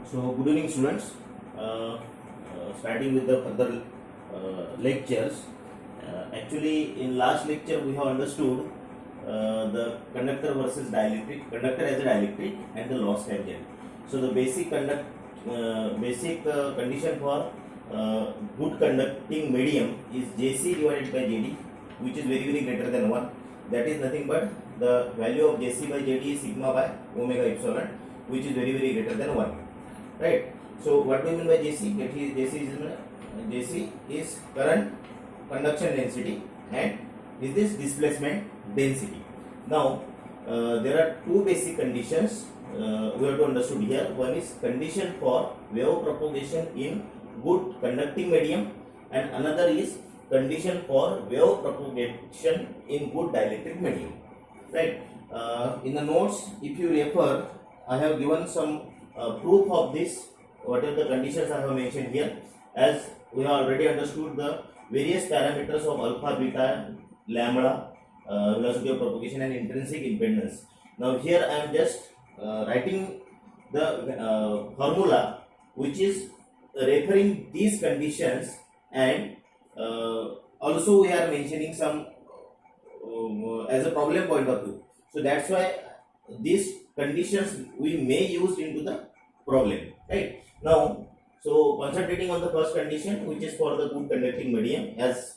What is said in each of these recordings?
So, good evening, students. Starting with the further lectures. Actually, in last lecture, we have understood the conductor versus dielectric, conductor as a dielectric, and the loss tangent. So, the basic condition for good conducting medium is Jc divided by Jd, which is very greater than 1. That is nothing but the value of Jc by Jd is sigma by omega epsilon, which is very greater than 1. Right. So what do you mean by Jc? Jc is current conduction density and is this displacement density. Now there are two basic conditions we have to understood here. One is condition for wave propagation in good conducting medium, and another is condition for wave propagation in good dielectric medium. Right. In the notes, if you refer, I have given some proof of this, whatever the conditions I have mentioned here, as we have already understood the various parameters of alpha, beta, lambda, velocity of propagation and intrinsic impedance. Now here I am just writing the formula which is referring these conditions, and also we are mentioning some as a problem point of view. So that's why these conditions we may use into the problem. Right. Now, so concentrating on the first condition, which is for the good conducting medium, as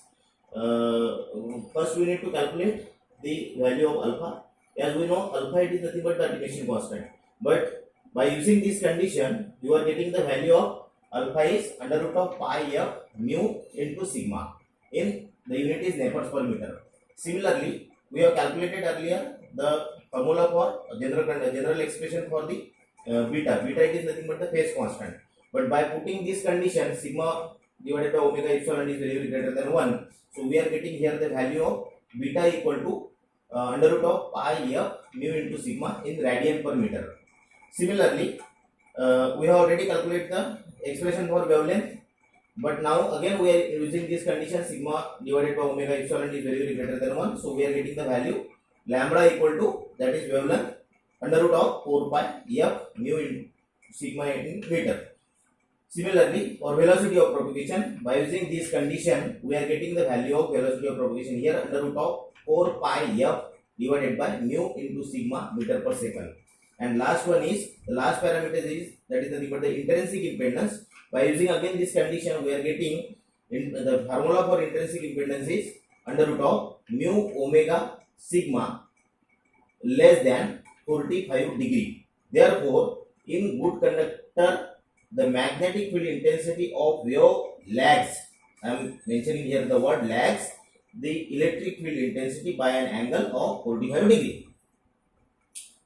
first we need to calculate the value of alpha. As we know, alpha it is nothing but the attenuation constant, but by using this condition you are getting the value of alpha is under root of pi f mu into sigma. In the unit is Newtons per meter. Similarly, we have calculated earlier the formula for general expression for the beta. Beta it is nothing but the phase constant. But by putting this condition, sigma divided by omega epsilon is very greater than 1. So we are getting here the value of beta equal to under root of pi f mu into sigma in radian per meter. Similarly, we have already calculated the expression for wavelength. But now again we are using this condition, sigma divided by omega epsilon is very greater than 1. So we are getting the value lambda equal to, that is wavelength, under root of 4 pi f mu in sigma in meter. Similarly, for velocity of propagation, by using this condition, we are getting the value of velocity of propagation here under root of 4 pi f divided by mu into sigma meter per second. And last one is, the last parameter is, that is nothing but the intrinsic impedance. By using again this condition, we are getting the formula for intrinsic impedance is under root of mu omega sigma less than 45 degree. Therefore, in good conductor, the magnetic field intensity of wave lags. I am mentioning here the word lags the electric field intensity by an angle of 45 degree.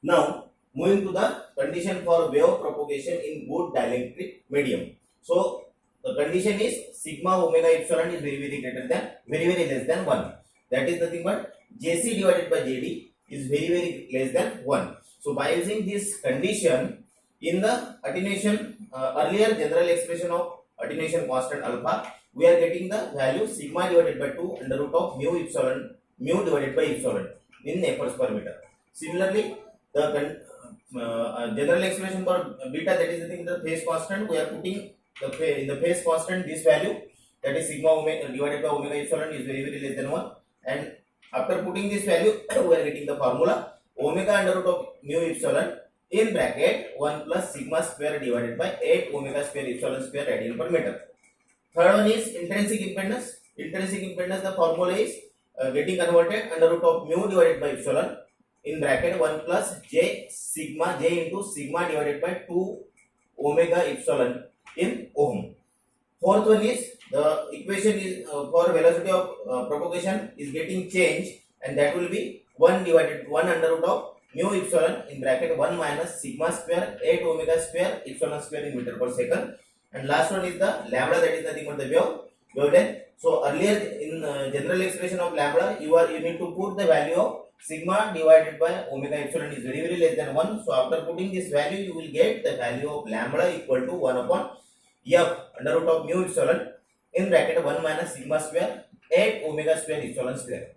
Now, moving to the condition for wave propagation in good dielectric medium. So, the condition is sigma omega epsilon is very less than 1. That is nothing but Jc divided by Jd is very less than 1. So by using this condition, in the attenuation earlier general expression of attenuation constant alpha, we are getting the value sigma divided by 2 under root of mu divided by epsilon in Newtons per meter. Similarly, the general expression for beta, that is nothing the phase constant, we are putting in the phase constant this value, that is sigma omega divided by omega epsilon is very less than 1, and after putting this value we are getting the formula omega under root of mu epsilon in bracket 1 plus sigma square divided by 8 omega square epsilon square radian per meter. Third one is intrinsic impedance. Intrinsic impedance, the formula is getting converted under root of mu divided by epsilon in bracket 1 plus j into sigma divided by 2 omega epsilon in ohm. Fourth one is the equation is for velocity of propagation is getting changed, and that will be 1 under root of mu epsilon in bracket 1 minus sigma square 8 omega square epsilon square in meter per second. And last one is the lambda, that is nothing but the wavelength. So earlier in general expression of lambda, you need to put the value of sigma divided by omega epsilon is very less than 1. So after putting this value, you will get the value of lambda equal to 1 upon f under root of mu epsilon in bracket 1 minus sigma square 8 omega square epsilon square.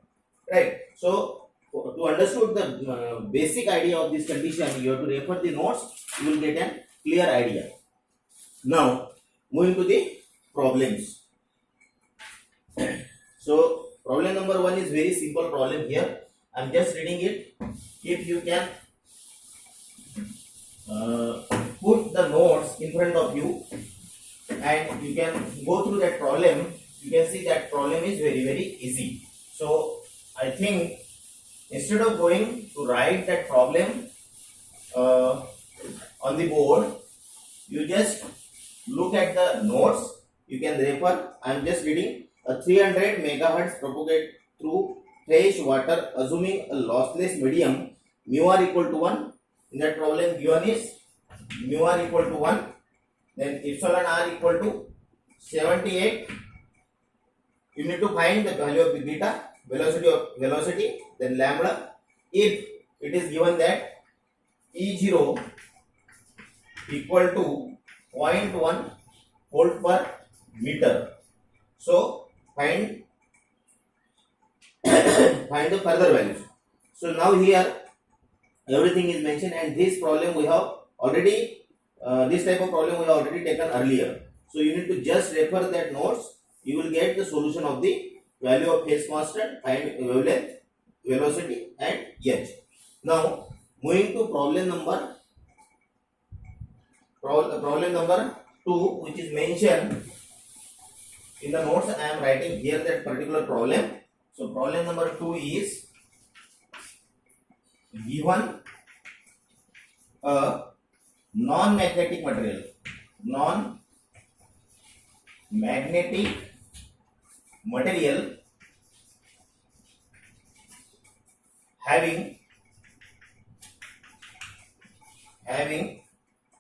Right. So to understand the basic idea of this condition, you have to refer the notes, you will get a clear idea. Now, moving to the problems. So, problem number 1 is very simple problem here. I am just reading it. If you can put the notes in front of you and you can go through that problem, you can see that problem is very easy. So, I think instead of going to write that problem on the board, you just look at the notes. You can refer. I am just reading. A 300 megahertz propagate through fresh water, assuming a lossless medium, mu r equal to 1. In that problem given is mu r equal to 1. Then epsilon r equal to 78. You need to find the value of the beta, velocity, then lambda. If it is given that E0 equal to 0.1 volt per meter. So find the further values. So now here everything is mentioned, and this problem we have already this type of problem we have already taken earlier. So you need to just refer that notes. You will get the solution of the value of phase constant, find wavelength, velocity, and h. Now moving to problem number 2, which is mentioned in the notes. I am writing here that particular problem. So problem number 2 is given a non-magnetic material, having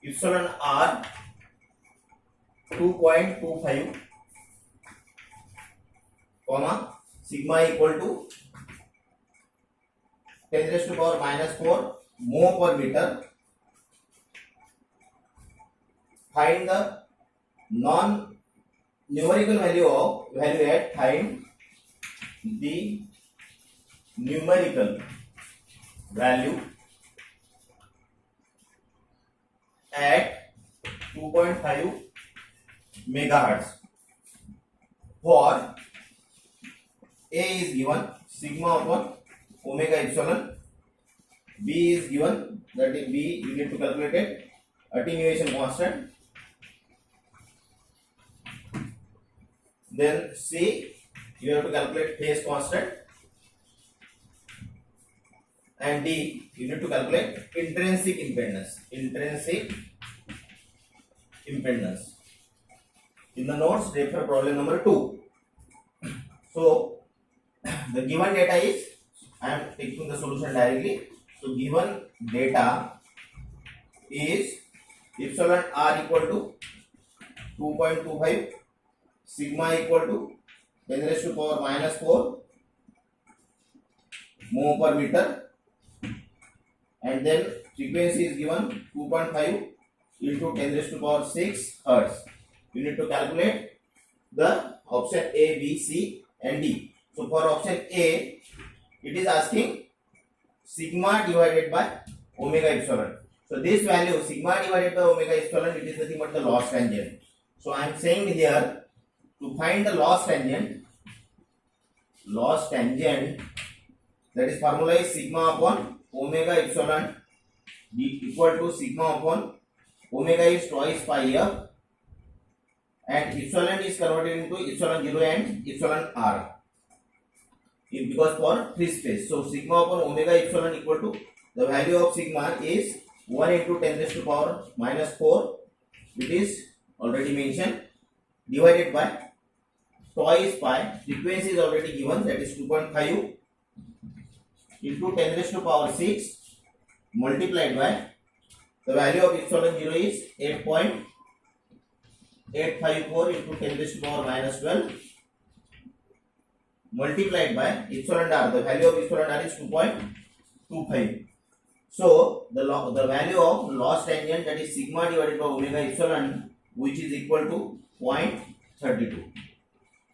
epsilon r 2.25 comma sigma equal to 10 raised to power minus 4 mho per meter. Find the numerical value at find the numerical value at 2.5 megahertz for A is given sigma upon omega epsilon, B is given, that is B you need to calculate it, attenuation constant, then C you have to calculate phase constant, and D you need to calculate intrinsic impedance. In the notes refer problem number 2. So the given data is, I am taking the solution directly. So given data is epsilon r equal to 2.25, sigma equal to 10 raised to power minus 4 mho per meter, and then frequency is given 2.5 into 10 raised to power 6 hertz. You need to calculate the option A, B, C and D. So for option A, it is asking sigma divided by omega epsilon. So this value sigma divided by omega epsilon, it is nothing but the loss tangent. So I am saying here to find the loss tangent, that is formula is sigma upon omega epsilon equal to sigma upon omega is twice pi f, and epsilon is converted into epsilon 0 and epsilon r because for free space. So sigma upon omega epsilon equal to the value of sigma is 1 into 10 raised to power minus 4, it is already mentioned, divided by twice pi, frequency is already given, that is 2.5 into 10 raised to power 6 multiplied by the value of epsilon 0 is 8.854 into 10 raised to power minus 12 multiplied by epsilon r. The value of epsilon r is 2.25. So the value of loss tangent, that is sigma divided by omega epsilon, which is equal to 0.32.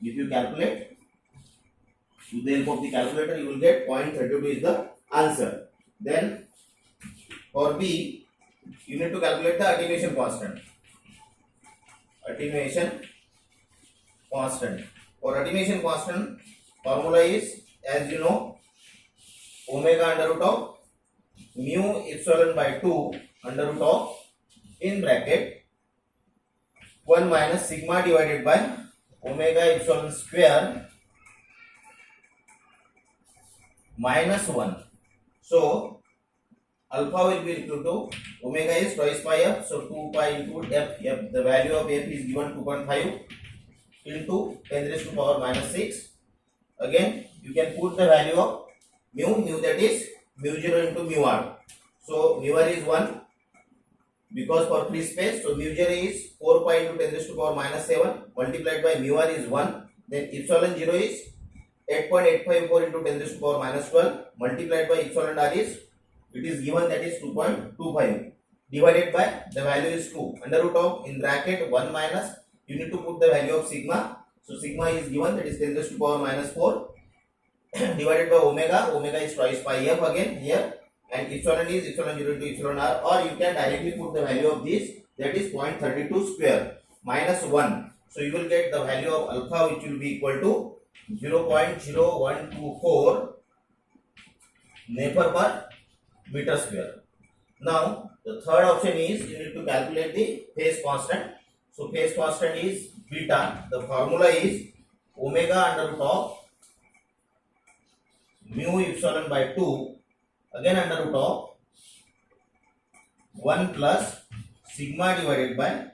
If you calculate with the help of the calculator, you will get 0.32 is the answer. Then for B, you need to calculate the attenuation constant. attenuation constant. For attenuation constant, formula is, as you know, omega under root of mu epsilon by 2 under root of, in bracket, 1 minus sigma divided by omega epsilon square minus 1. So alpha will be equal to, omega is twice pi f, so 2 pi into f. The value of f is given 2.5 into 10 raised to power minus 6. Again, you can put the value of mu, that is mu 0 into mu r. So mu r is 1 because for free space. So mu 0 is 4 pi into 10 raised to power minus 7 multiplied by mu r is 1. Then epsilon 0 is 8.854 into 10 raised to power minus 12 multiplied by epsilon r is, it is given, that is 2.25 divided by the value is 2 under root of, in bracket, 1 minus, you need to put the value of sigma. So sigma is given, that is 10 raised to power minus 4 divided by omega is twice pi f again here, and epsilon is epsilon 0 into epsilon r, or you can directly put the value of this, that is 0.32 square minus 1. So you will get the value of alpha, which will be equal to 0.0124 Nepher per meter square. Now the third option is, you need to calculate the phase constant. So phase constant is beta. The formula is omega under root of mu epsilon by 2, again under root of 1 plus sigma divided by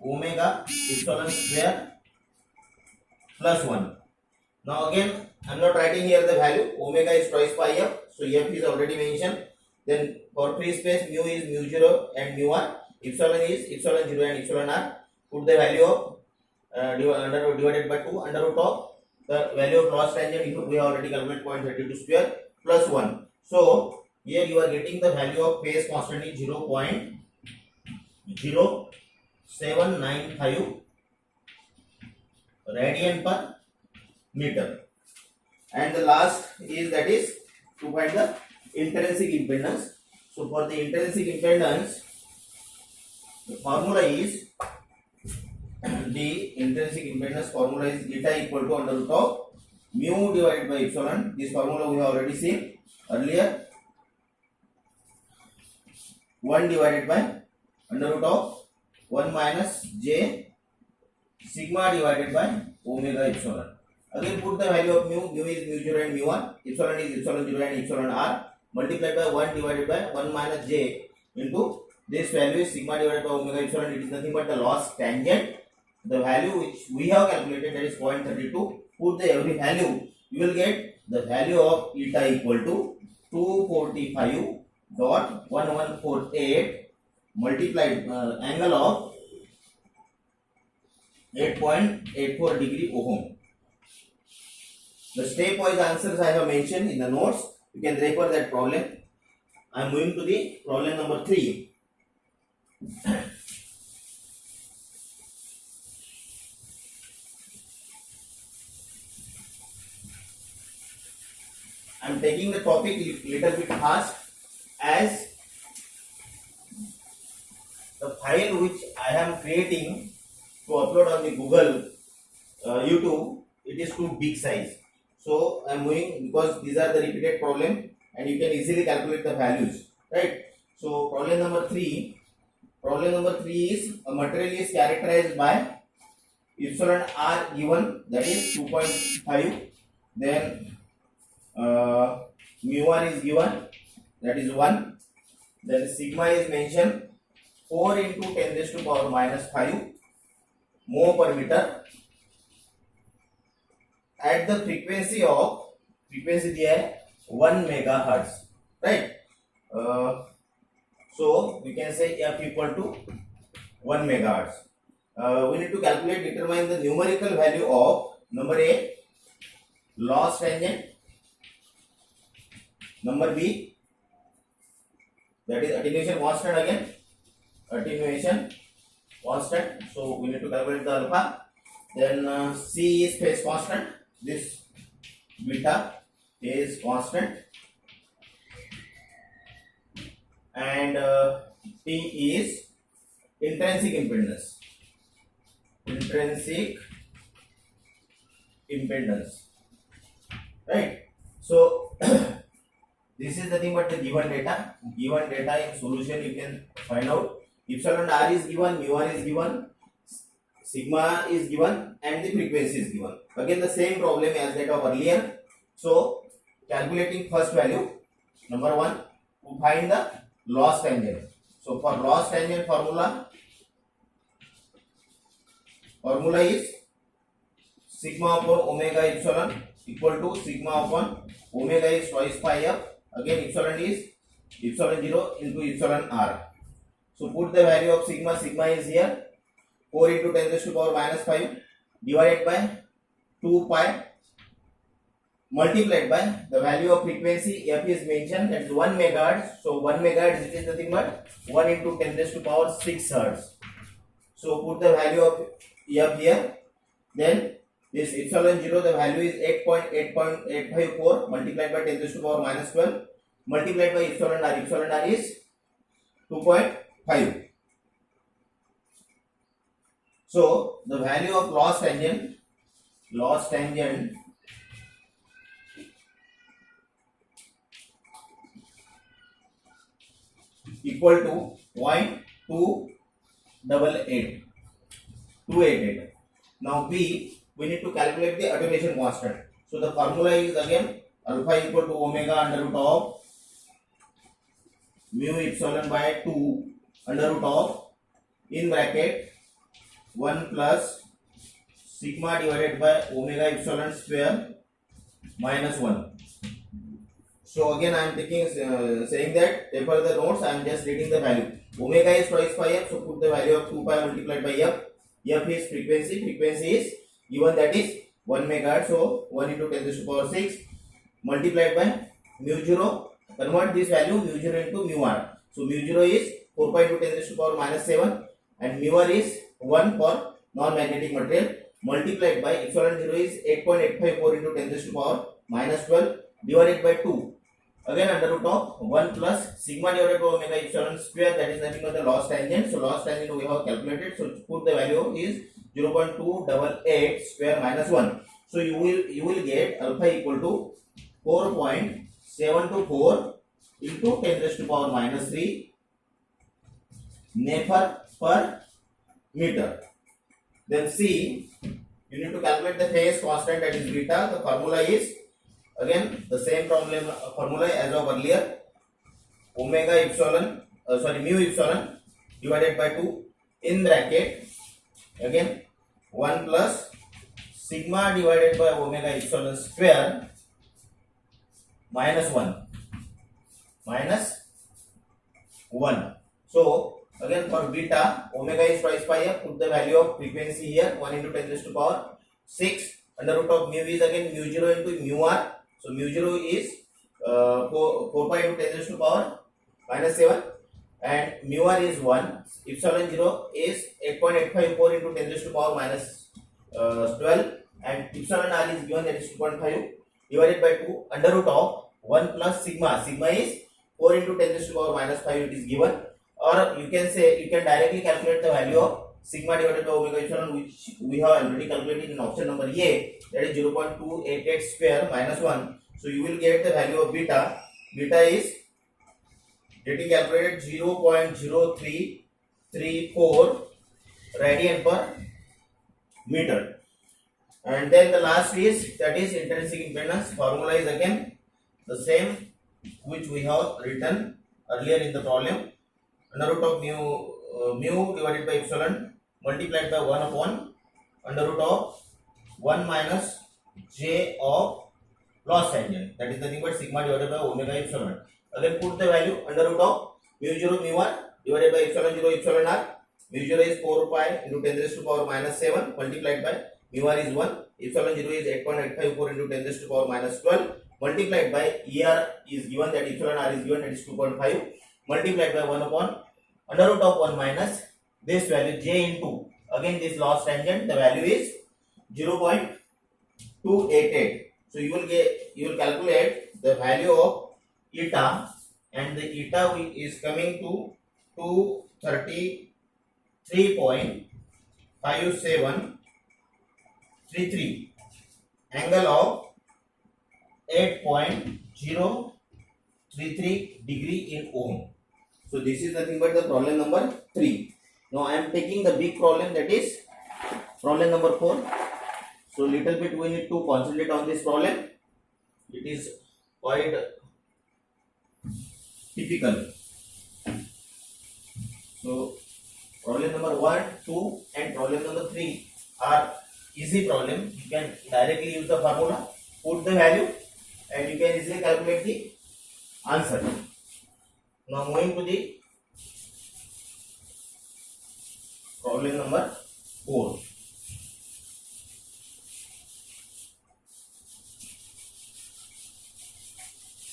omega epsilon square plus 1. Now again, I am not writing here the value. Omega is twice pi f, so f is already mentioned. Then for free space, mu is mu 0 and mu r. Epsilon is epsilon 0 and epsilon r. Put the value of divided by 2 under root of the value of cross tangent, we have already calculated 0.32 square plus 1. So here you are getting the value of phase constant is 0.0795 radian per meter. And the last is, that is to find the intrinsic impedance. So for the intrinsic impedance, the formula is, the intrinsic impedance formula is eta equal to under root of mu divided by epsilon. This formula we have already seen earlier. 1 divided by under root of 1 minus j sigma divided by omega epsilon. Again put the value of mu is mu 0 and mu 1, epsilon is epsilon 0 and epsilon r, multiplied by 1 divided by 1 minus j into this value is sigma divided by omega epsilon. It is nothing but the loss tangent. The value which we have calculated, that is 0.32. Put the every value, you will get the value of eta equal to 245.1148 multiplied angle of 8.84 degree ohm. The stepwise answers I have mentioned in the notes. You can refer that problem. I am moving to the problem number 3. I am taking the topic little bit fast, as the file which I am creating to upload on the Google YouTube, it is too big size. So I am moving, because these are the repeated problem and you can easily calculate the values, right? So problem number 3 is, a material is characterized by epsilon r given, that is 2.5, then mu r is given, that is 1, then sigma is mentioned 4 into 10 raised to power minus 5 mho per meter at the frequency दिया है 1 megahertz, right? So we can say f equal to 1 megahertz. We need to determine the numerical value of number A, loss tangent, number B, that is attenuation constant, again attenuation constant. So we need to calculate the alpha. Then C is phase constant, this beta phase constant, and T is intrinsic impedance, right? So this is nothing but the given data in solution. You can find out epsilon r is given, mu r is given, sigma is given, and the frequency is given. Again the same problem as that of earlier. So calculating first value, number 1, to find the loss tangent. So for loss tangent formula is sigma upon omega epsilon equal to sigma upon omega is twice pi f. Again epsilon is epsilon 0 into epsilon r. So put the value of sigma. Sigma is here 4 into 10 raised to power minus 5 divided by 2 pi multiplied by the value of frequency. F is mentioned, that is 1 megahertz. So 1 megahertz, it is nothing but 1 into 10 raised to power 6 hertz. So put the value of F here. Then this epsilon 0, the value is 8.854 multiplied by 10 raised to power minus 12 multiplied by epsilon r. Epsilon r is 2.5. So the value of loss tangent equal to 0.288. Now we need to calculate the attenuation constant. So the formula is again alpha equal to omega under root of mu epsilon by 2 under root of in bracket 1 plus sigma divided by omega epsilon square minus 1. So again I am taking saying that paper the notes, I am just reading the value. Omega is twice pi f, so put the value of 2 pi multiplied by f. F is frequency is given, that is 1 megahertz. So 1 into 10 raised to power 6 multiplied by mu 0. Convert this value mu 0 into mu r. So mu 0 is 4 pi into 10 raised to power minus 7 and mu r is 1 for non-magnetic material multiplied by epsilon 0 is 8.854 into 10 raised to power minus 12 divided by 2. Again under root of 1 plus sigma divided by omega epsilon square, that is nothing but the loss tangent. So loss tangent we have calculated. So put the value is 0.288 square minus 1. So you will get alpha equal to 4.724 into 10 raised to power minus 3 Nepher per meter. Then C, you need to calculate the phase constant, that is beta. The formula is again the same formula as of earlier. Omega epsilon mu epsilon divided by 2 in bracket again 1 plus sigma divided by omega epsilon square minus 1. So again for beta, omega is twice pi f, put the value of frequency here 1 into 10 raised to power 6 under root of mu is again mu 0 into mu r. So mu 0 is 4 pi into 10 raised to power minus 7 and mu r is 1. Epsilon 0 is 8.854 into 10 raised to power minus 12 and epsilon r is given, that is 2.5 divided by 2 under root of 1 plus sigma. Sigma is 4 into 10 raised to power minus 5, it is given. Or you can say, you can directly calculate the value of sigma divided by omega epsilon, which we have already calculated in option number A, that is 0.288 square minus 1. So you will get the value of beta. Beta is getting calculated 0.0334 radian per meter. And then the last is, that is intrinsic impedance. Formula is again the same which we have written earlier in the problem. Under root of mu divided by epsilon multiplied by 1 upon under root of 1 minus j of loss tangent, that is nothing but sigma divided by omega epsilon. Again put the value under root of mu 0 mu 1 divided by epsilon 0 epsilon r. Mu 0 is 4 pi into 10 raised to power minus 7 multiplied by mu r is 1. Epsilon 0 is 8.854 into 10 raised to power minus 12 multiplied by er is given, that epsilon r is given, that is 2.5 multiplied by 1 upon under root of 1 minus this value j into again this loss tangent, the value is 0.288. So you will calculate the value of eta, and the eta is coming to 230 3.5733, angle of 8.033 degree in ohm. So this is nothing but the problem number 3. Now I am taking the big problem, that is problem number 4. So little bit we need to concentrate on this problem. It is quite typical. So problem number 1, 2 and problem number 3 are easy problem. You can directly use the formula, put the value and you can easily calculate the answer. Now moving to the problem number 4.